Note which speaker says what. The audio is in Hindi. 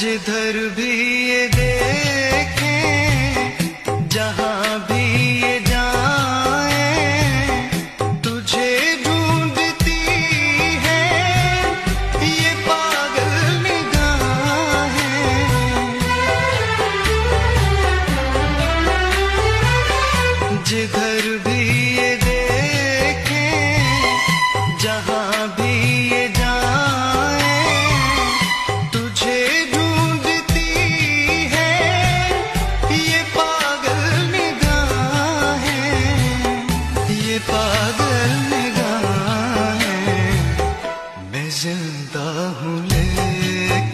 Speaker 1: जिधर भी ये देखें, जहां भी ये जाएं, तुझे ढूंढती है ये पागल निगाहें। जिधर भी ये देखें, जहां भी ये पागल निगाहें। मैं जिंदा हूँ लेकिन